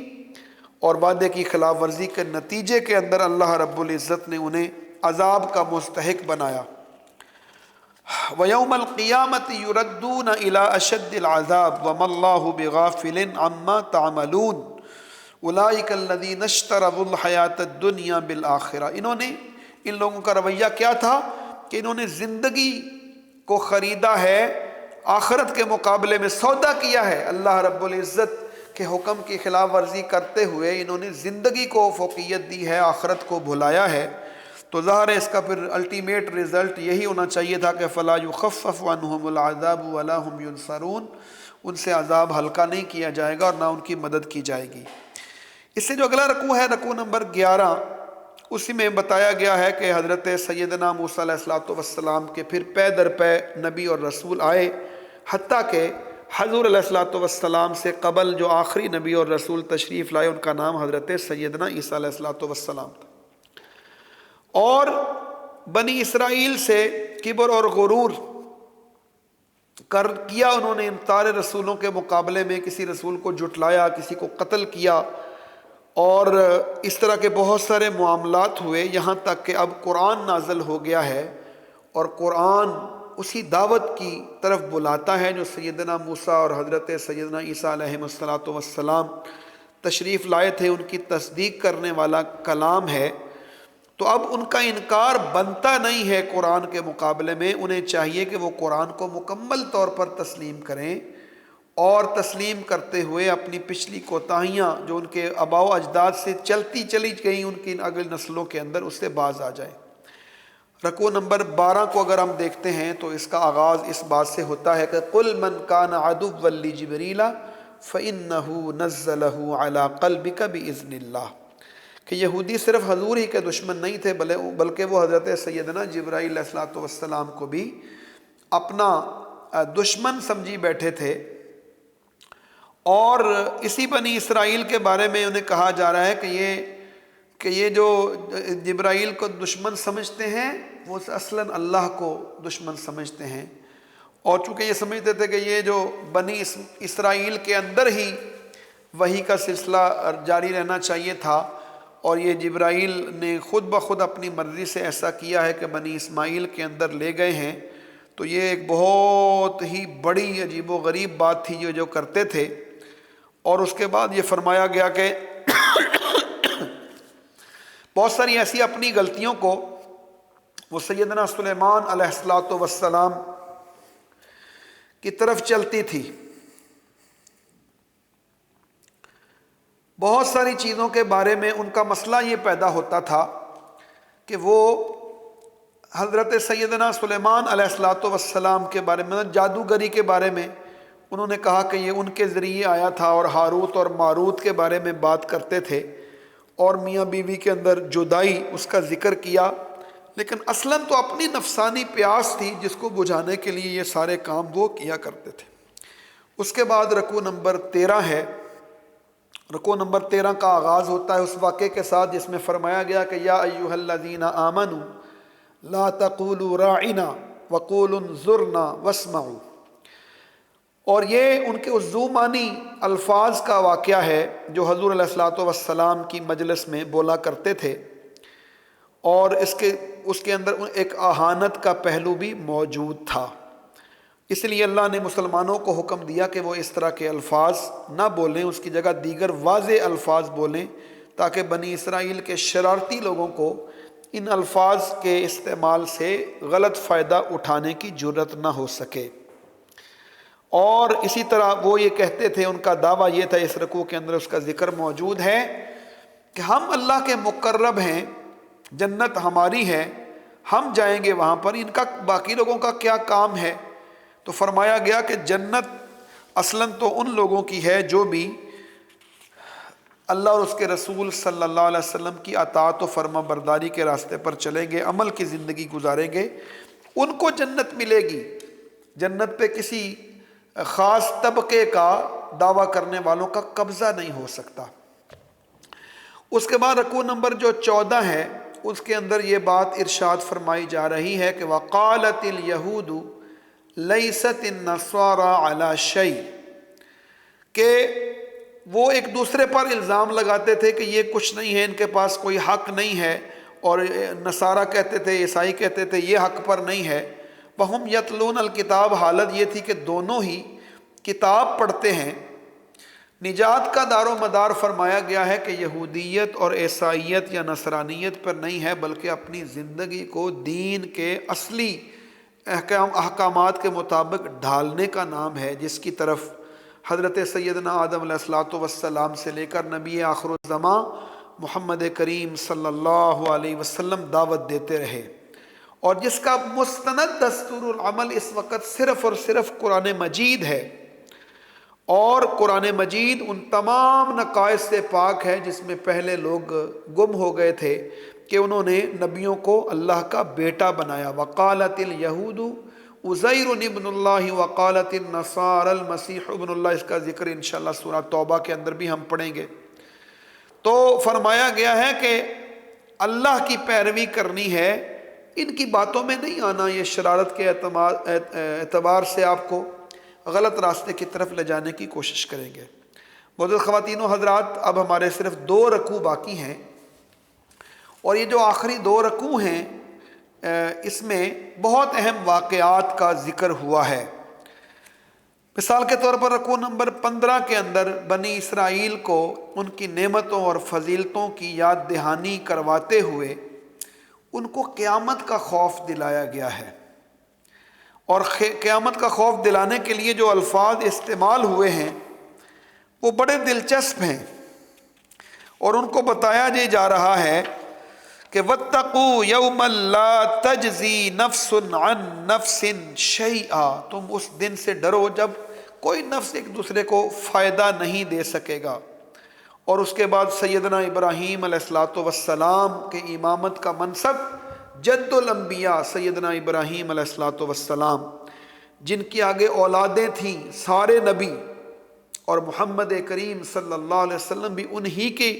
اور وعدے کی خلاف ورزی کے نتیجے کے اندر اللہ رب العزت نے انہیں عذاب کا مستحق بنایا۔ وَيَوْمَ الْقِيَامَةِ يُرَدُّونَ إِلَىٰ أَشَدِّ الْعَذَابِ وَمَا اللَّهُ بِغَافِلٍ عَمَّا تَعْمَلُونَ أُولَٰئِكَ الَّذِينَ اشْتَرَوُا الْحَيَاةَ الدُّنْيَا بِالْآخِرَةِ۔ انہوں نے، ان لوگوں کا رویہ کیا تھا کہ انہوں نے زندگی کو خریدا ہے، آخرت کے مقابلے میں سودا کیا ہے۔ اللہ رب العزت کے حکم کی خلاف ورزی کرتے ہوئے انہوں نے زندگی کو فوقیت دی ہے، آخرت کو بھلایا ہے۔ تو ظاہر ہے اس کا پھر الٹیمیٹ رزلٹ یہی ہونا چاہیے تھا کہ فَلَا يُخَفَّفُ عَنْهُمُ الْعَذَابُ وَلَا هُمْ يُنصَرُونَ، ان سے عذاب ہلکا نہیں کیا جائے گا اور نہ ان کی مدد کی جائے گی۔ اس سے جو اگلا رکوع ہے، رکوع نمبر 11، اسی میں بتایا گیا ہے کہ حضرت سیدنا موسیٰ علیہ الصلوۃ والسلام کے پھر پے در پے نبی اور رسول آئے، حتیٰ کہ حضور علیہ الصلوۃ والسلام سے قبل جو آخری نبی اور رسول تشریف لائے ان کا نام حضرت سیدنا عیسیٰ علیہ الصلوۃ والسلام تھا۔ اور بنی اسرائیل سے کبر اور غرور کیا انہوں نے ان سارے رسولوں کے مقابلے میں، کسی رسول کو جھٹلایا، کسی کو قتل کیا، اور اس طرح کے بہت سارے معاملات ہوئے، یہاں تک کہ اب قرآن نازل ہو گیا ہے اور قرآن اسی دعوت کی طرف بلاتا ہے جو سیدنا موسیٰ اور حضرت سیدنا عیسیٰ علیہ السلام تشریف لائے تھے، ان کی تصدیق کرنے والا کلام ہے۔ تو اب ان کا انکار بنتا نہیں ہے قرآن کے مقابلے میں، انہیں چاہیے کہ وہ قرآن کو مکمل طور پر تسلیم کریں، اور تسلیم کرتے ہوئے اپنی پچھلی کوتاہیاں جو ان کے آباء و اجداد سے چلتی چلی گئیں ان کی اگلی نسلوں کے اندر، اس سے باز آ جائیں۔ رکوع نمبر 12 کو اگر ہم دیکھتے ہیں تو اس کا آغاز اس بات سے ہوتا ہے کہ قُلْ مَنْ كَانَ عَدُوًّا لِجِبْرِيلَ فَإِنَّهُ نَزَّلَهُ عَلَىٰ قَلْبِكَ بِإِذْنِ اللَّهِ، کہ یہودی صرف حضور ہی کے دشمن نہیں تھے بلکہ وہ حضرت سیدنا جبرائیل علیہ السلام کو بھی اپنا دشمن سمجھی بیٹھے تھے۔ اور اسی بنی اسرائیل کے بارے میں انہیں کہا جا رہا ہے کہ یہ جو جبرائیل کو دشمن سمجھتے ہیں وہ اصلاً اللہ کو دشمن سمجھتے ہیں، اور چونکہ یہ سمجھتے تھے کہ یہ جو بنی اسرائیل کے اندر ہی وحی کا سلسلہ جاری رہنا چاہیے تھا، اور یہ جبرائیل نے خود بخود اپنی مرضی سے ایسا کیا ہے کہ بنی اسماعیل کے اندر لے گئے ہیں، تو یہ ایک بہت ہی بڑی عجیب و غریب بات تھی جو کرتے تھے۔ اور اس کے بعد یہ فرمایا گیا کہ بہت ساری ایسی اپنی غلطیوں کو وہ سیدنا سلیمان علیہ السلام کی طرف چلتی تھی۔ بہت ساری چیزوں کے بارے میں ان کا مسئلہ یہ پیدا ہوتا تھا کہ وہ حضرت سیدنا سلیمان علیہ السلام کے بارے میں، جادوگری کے بارے میں انہوں نے کہا کہ یہ ان کے ذریعے آیا تھا، اور ہاروت اور ماروت کے بارے میں بات کرتے تھے، اور میاں بیوی کے اندر جدائی اس کا ذکر کیا، لیکن اصلاً تو اپنی نفسانی پیاس تھی جس کو بجھانے کے لیے یہ سارے کام وہ کیا کرتے تھے۔ اس کے بعد رکوع نمبر 13 ہے۔ رکوع نمبر 13 کا آغاز ہوتا ہے اس واقعے کے ساتھ جس میں فرمایا گیا کہ یا ایھا الذین آمنوا لا تقولوا راعنا وقولوا انظرنا واسمعوا، اور یہ ان کے ذو معنی الفاظ کا واقعہ ہے جو حضور علیہ الصلوۃ والسلام کی مجلس میں بولا کرتے تھے، اور اس کے اندر ایک اہانت کا پہلو بھی موجود تھا۔ اس لیے اللہ نے مسلمانوں کو حکم دیا کہ وہ اس طرح کے الفاظ نہ بولیں، اس کی جگہ دیگر واضح الفاظ بولیں، تاکہ بنی اسرائیل کے شرارتی لوگوں کو ان الفاظ کے استعمال سے غلط فائدہ اٹھانے کی جرت نہ ہو سکے۔ اور اسی طرح وہ یہ کہتے تھے، ان کا دعویٰ یہ تھا، اس رکوع کے اندر اس کا ذکر موجود ہے کہ ہم اللہ کے مقرب ہیں، جنت ہماری ہے، ہم جائیں گے وہاں پر، ان کا باقی لوگوں کا کیا کام ہے؟ تو فرمایا گیا کہ جنت اصلاً تو ان لوگوں کی ہے جو بھی اللہ اور اس کے رسول صلی اللہ علیہ وسلم کی اطاعت و فرما برداری کے راستے پر چلیں گے، عمل کی زندگی گزاریں گے، ان کو جنت ملے گی۔ جنت پہ کسی خاص طبقے کا دعویٰ کرنے والوں کا قبضہ نہیں ہو سکتا۔ اس کے بعد رکوع نمبر جو 14 ہے اس کے اندر یہ بات ارشاد فرمائی جا رہی ہے کہ وَقَالَتِ الْيَهُودُ لَيْسَتِ النَّصَارَىٰ عَلَىٰ شَيْءٍ، کہ وہ ایک دوسرے پر الزام لگاتے تھے کہ یہ کچھ نہیں ہے، ان کے پاس کوئی حق نہیں ہے، اور نصارہ کہتے تھے، عیسائی کہتے تھے یہ حق پر نہیں ہے۔ وَهُمْ يَتْلُونَ الْكِتَابَ، حالت یہ تھی کہ دونوں ہی کتاب پڑھتے ہیں۔ نجات کا دار و مدار فرمایا گیا ہے کہ یہودیت اور عیسائیت یا نصرانیت پر نہیں ہے، بلکہ اپنی زندگی کو دین کے اصلی احکامات کے مطابق ڈھالنے کا نام ہے، جس کی طرف حضرت سیدنا آدم علیہ السلام سے لے کر نبی آخر الزماں محمد کریم صلی اللہ علیہ وسلم دعوت دیتے رہے، اور جس کا مستند دستور العمل اس وقت صرف اور صرف قرآن مجید ہے۔ اور قرآن مجید ان تمام نقائص سے پاک ہے جس میں پہلے لوگ گم ہو گئے تھے کہ انہوں نے نبیوں کو اللہ کا بیٹا بنایا۔ وقالت اليہود عزیر ابن اللہ وقالت النصارى المسیح ابن اللہ، اس کا ذکر انشاءاللہ سورہ توبہ کے اندر بھی ہم پڑھیں گے۔ تو فرمایا گیا ہے کہ اللہ کی پیروی کرنی ہے، ان کی باتوں میں نہیں آنا، یہ شرارت کے اعتبار سے آپ کو غلط راستے کی طرف لے جانے کی کوشش کریں گے۔ معزز خواتین و حضرات، اب ہمارے صرف 2 رکوع باقی ہیں، اور یہ جو آخری 2 رکوع ہیں اس میں بہت اہم واقعات کا ذکر ہوا ہے۔ مثال کے طور پر رکوع نمبر 15 کے اندر بنی اسرائیل کو ان کی نعمتوں اور فضیلتوں کی یاد دہانی کرواتے ہوئے ان کو قیامت کا خوف دلایا گیا ہے، اور قیامت کا خوف دلانے کے لیے جو الفاظ استعمال ہوئے ہیں وہ بڑے دلچسپ ہیں، اور ان کو بتایا جا رہا ہے کہ وَاتَّقُوا يَوْمًا لَا تَجْزِي نَفْسٌ عَن نَفْسٍ شَيْئًا، تم اس دن سے ڈرو جب کوئی نفس ایک دوسرے کو فائدہ نہیں دے سکے گا۔ اور اس کے بعد سیدنا ابراہیم علیہ السلام کے امامت کا منصب، جد الانبیاء سیدنا ابراہیم علیہ السلام، جن کی آگے اولادیں تھیں سارے نبی، اور محمد کریم صلی اللہ علیہ وسلم بھی انہی کے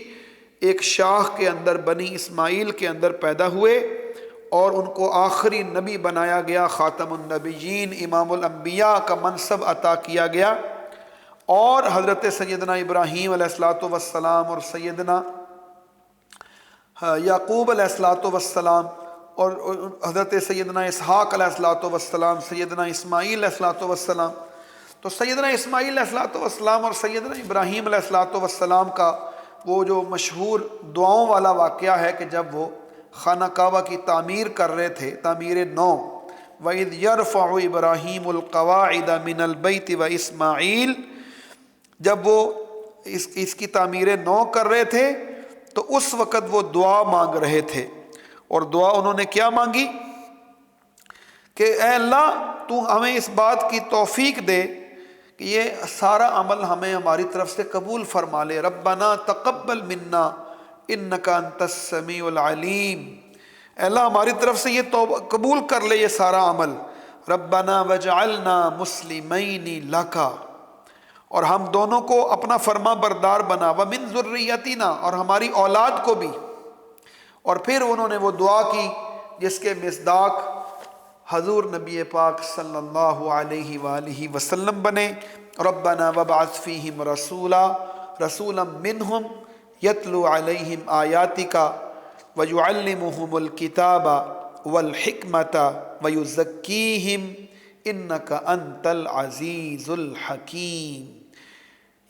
ایک شاخ کے اندر بنی اسماعیل کے اندر پیدا ہوئے، اور ان کو آخری نبی بنایا گیا، خاتم النبیین امام الانبیاء کا منصب عطا کیا گیا۔ اور حضرت سیدنا ابراہیم علیہ السلام اور سیدنا یعقوب علیہ السلام اور حضرت سیدنا اسحاق علیہ السلام، سیدنا اسماعیل علیہ السلام، تو سیدنا اسماعیل علیہ السلام اور سیدنا ابراہیم علیہ السلام کا وہ جو مشہور دعاؤں والا واقعہ ہے کہ جب وہ خانہ کعبہ کی تعمیر کر رہے تھے، تعمیر نو، وَإِذْ يَرْفَعُ إِبْرَاهِيمُ الْقَوَاعِدَ مِنَ الْبَيْتِ وَإِسْمَاعِيلُ، جب وہ اس کی تعمیر نو کر رہے تھے تو اس وقت وہ دعا مانگ رہے تھے، اور دعا انہوں نے کیا مانگی کہ اے اللہ تو ہمیں اس بات کی توفیق دے کہ یہ سارا عمل ہمیں ہماری طرف سے قبول فرما لے، ربنا تقبل منا انک انت السمیع العلیم، اے اللہ ہماری طرف سے یہ قبول کر لے یہ سارا عمل، ربنا وجعلنا مسلمین لک، اور ہم دونوں کو اپنا فرما بردار بنا، ومن ذریتنا، اور ہماری اولاد کو بھی۔ اور پھر انہوں نے وہ دعا کی جس کے مصداق حضور نبی پاک صلی اللہ علیہ وآلہ وسلم بنے، ربنا وابعث فیہم رسولا منہم یتلو علیہم آیاتک ویعلمہم الکتاب والحکمت ویزکیہم انک انت العزیز الحکیم۔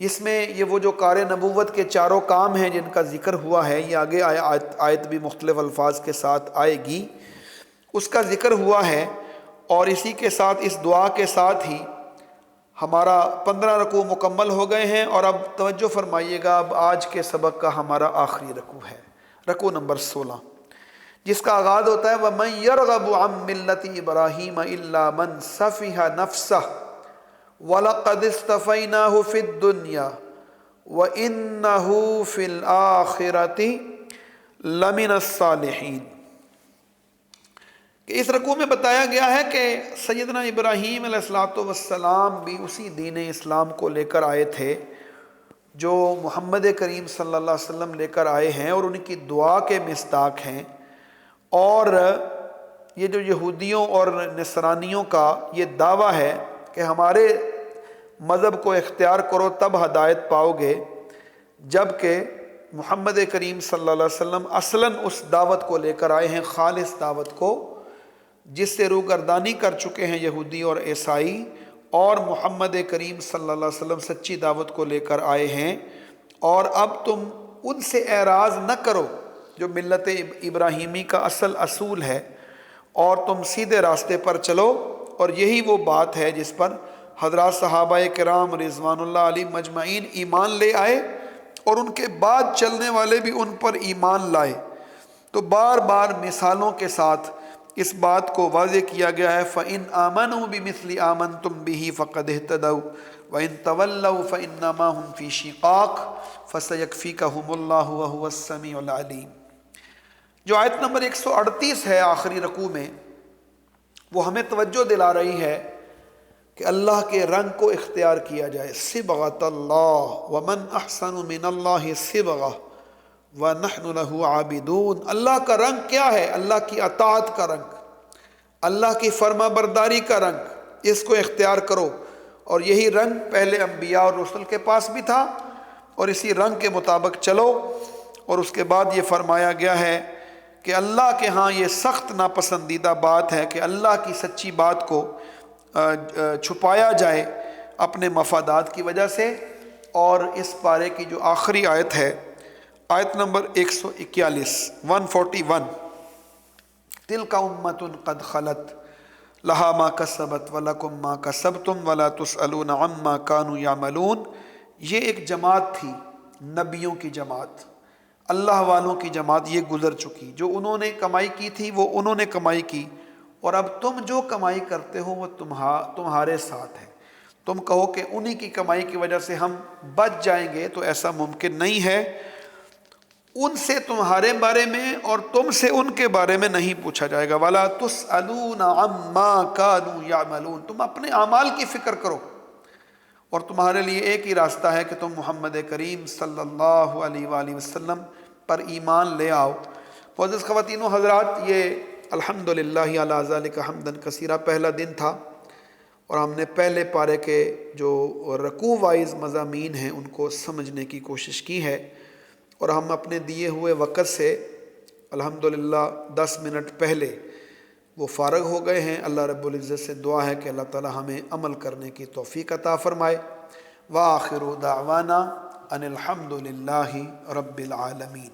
اس میں یہ وہ جو کار نبوت کے 4 کام ہیں جن کا ذکر ہوا ہے، یہ آگے آیت بھی مختلف الفاظ کے ساتھ آئے گی، اس کا ذکر ہوا ہے۔ اور اسی کے ساتھ اس دعا کے ساتھ ہی ہمارا 15 رکوع مکمل ہو گئے ہیں، اور اب توجہ فرمائیے گا، اب آج کے سبق کا ہمارا آخری رکوع ہے، رکوع نمبر 16، جس کا آغاز ہوتا ہے وَمَن يَرْغَبُ عَن مِّلَّةِ إِبْرَاهِيمَ إِلَّا مَن سَفِهَ نَفْسَهُ وَلَقَدِ اصْطَفَيْنَاهُ فِي الدُّنْيَا وَإِنَّهُ فِي الْآخِرَةِ لَمِنَ الصَّالِحِينَ۔ کہ اس رکوع میں بتایا گیا ہے کہ سیدنا ابراہیم علیہ السلام بھی اسی دین اسلام کو لے کر آئے تھے جو محمد کریم صلی اللہ علیہ وسلم لے کر آئے ہیں، اور ان کی دعا کے مصداق ہیں۔ اور یہ جو یہودیوں اور نصرانیوں کا یہ دعویٰ ہے کہ ہمارے مذہب کو اختیار کرو تب ہدایت پاؤ گے، جبکہ محمد کریم صلی اللہ علیہ وسلم اصلاً اس دعوت کو لے کر آئے ہیں، خالص دعوت کو، جس سے روگردانی کر چکے ہیں یہودی اور عیسائی، اور محمد کریم صلی اللہ علیہ وسلم سچی دعوت کو لے کر آئے ہیں۔ اور اب تم ان سے اعراض نہ کرو جو ملت ابراہیمی کا اصل اصول ہے، اور تم سیدھے راستے پر چلو۔ اور یہی وہ بات ہے جس پر حضرات صحابہ کرام رضوان اللہ علیہ مجمعین ایمان لے آئے، اور ان کے بعد چلنے والے بھی ان پر ایمان لائے۔ تو بار بار مثالوں کے ساتھ اس بات کو واضح کیا گیا ہے، فَإِنْ آمَنُوا بِمِثْلِ آمَنْتُمْ بِهِ فَقَدْ اهْتَدَوْا وَإِنْ تَوَلَّوْا فَإِنَّمَا هُمْ فِي شِقَاقٍ فَسَيَكْفِيكَهُمُ اللَّهُ وَهُوَ السَّمِيعُ الْعَلِيمُ۔ جو آیت نمبر 138 ہے آخری رکوع میں، وہ ہمیں توجہ دلا رہی ہے کہ اللہ کے رنگ کو اختیار کیا جائے. صبغۃ اللہ ومن احسن من اللہ صبغۃ ونحن له عابدون. اللہ کا رنگ کیا ہے؟ اللہ کی اطاعت کا رنگ، اللہ کی فرما برداری کا رنگ. اس کو اختیار کرو. اور یہی رنگ پہلے انبیاء اور رسل کے پاس بھی تھا، اور اسی رنگ کے مطابق چلو. اور اس کے بعد یہ فرمایا گیا ہے کہ اللہ کے ہاں یہ سخت ناپسندیدہ بات ہے کہ اللہ کی سچی بات کو چھپایا جائے اپنے مفادات کی وجہ سے. اور اس پارے کی جو آخری آیت ہے، آیت نمبر 141 141، تلک امۃ قد خلت لہا ما کسبت ولکم ما کسبتم ولا تسألون عما کانوا یعملون. یہ ایک جماعت تھی، نبیوں کی جماعت، اللہ والوں کی جماعت، یہ گزر چکی. جو انہوں نے کمائی کی تھی وہ انہوں نے کمائی کی، اور اب تم جو کمائی کرتے ہو وہ تمہارے ساتھ ہے. تم کہو کہ انہی کی کمائی کی وجہ سے ہم بچ جائیں گے، تو ایسا ممکن نہیں ہے. ان سے تمہارے بارے میں اور تم سے ان کے بارے میں نہیں پوچھا جائے گا. وَلَا تُسْأَلُونَ عَمَّا كَانُوا يَعْمَلُونَ. تم اپنے اعمال کی فکر کرو، اور تمہارے لیے ایک ہی راستہ ہے کہ تم محمد کریم صلی اللہ علیہ وآلہ وسلم پر ایمان لے آؤ. معزز خواتین و حضرات، یہ الحمدللہ علی ذالک حمدا کثیرا پہلا دن تھا، اور ہم نے پہلے پارے کے جو رکوع وائز مضامین ہیں ان کو سمجھنے کی کوشش کی ہے. اور ہم اپنے دیے ہوئے وقت سے الحمدللہ 10 منٹ پہلے وہ فارغ ہو گئے ہیں. اللہ رب العزت سے دعا ہے کہ اللہ تعالی ہمیں عمل کرنے کی توفیق عطا فرمائے. وآخر دعوانا ان الحمدللہ رب العالمین.